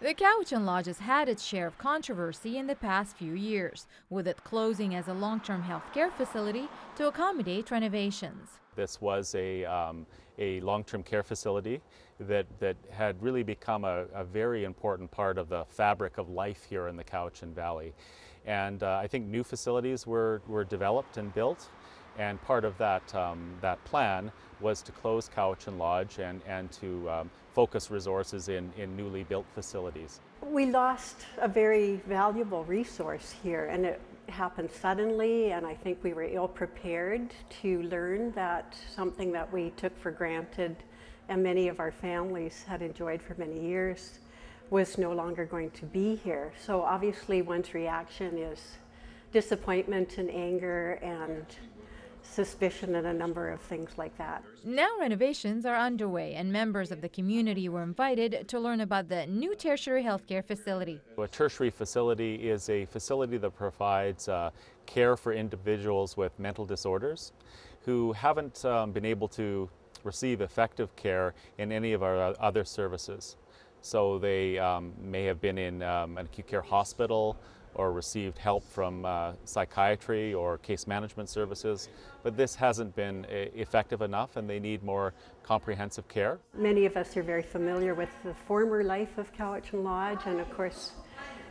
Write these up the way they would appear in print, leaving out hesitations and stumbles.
The Cowichan Lodge has had its share of controversy in the past few years, with it closing as a long-term health care facility to accommodate renovations. This was a long-term care facility that had really become a very important part of the fabric of life here in the Cowichan Valley. And I think new facilities were developed and built, and part of that plan was to close Cowichan Lodge and to focus resources in newly built facilities. We lost a very valuable resource here, and it happened suddenly, and I think we were ill prepared to learn that something that we took for granted and many of our families had enjoyed for many years was no longer going to be here. So obviously one's reaction is disappointment and anger and suspicion and a number of things like that. Now renovations are underway and members of the community were invited to learn about the new tertiary healthcare facility. A tertiary facility is a facility that provides care for individuals with mental disorders who haven't been able to receive effective care in any of our other services. So they may have been in an acute care hospital or received help from psychiatry or case management services, but this hasn't been effective enough and they need more comprehensive care. Many of us are very familiar with the former life of Cowichan Lodge, and of course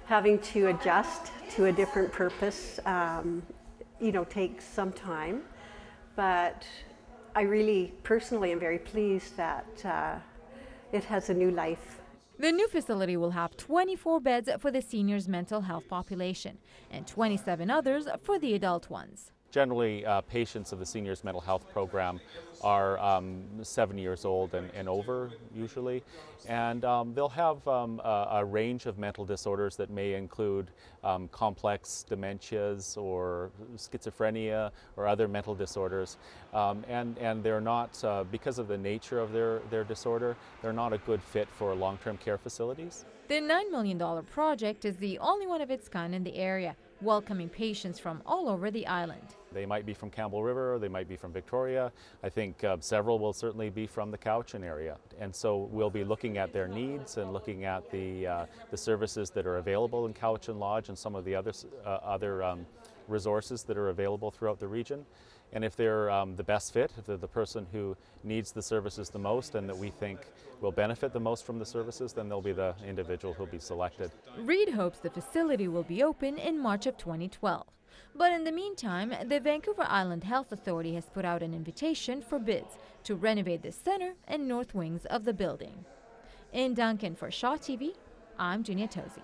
having to adjust to a different purpose takes some time, but I really personally am very pleased that it has a new life. The new facility will have 24 beds for the seniors' mental health population and 27 others for the adult ones. Generally, patients of the seniors mental health program are 7 years old and over usually, and they'll have a range of mental disorders that may include complex dementias or schizophrenia or other mental disorders, and they're not, because of the nature of their disorder, they're not a good fit for long-term care facilities. The $9 million project is the only one of its kind in the area, welcoming patients from all over the island. They might be from Campbell River, or they might be from Victoria. I think several will certainly be from the Cowichan area. And so we'll be looking at their needs and looking at the services that are available in Cowichan Lodge and some of the other resources that are available throughout the region. And if they're the best fit, if they're the person who needs the services the most and that we think will benefit the most from the services, then they'll be the individual who'll be selected. Reed hopes the facility will be open in March of 2012. But in the meantime, the Vancouver Island Health Authority has put out an invitation for bids to renovate the center and north wings of the building. In Duncan for Shaw TV, I'm Junia Tosi.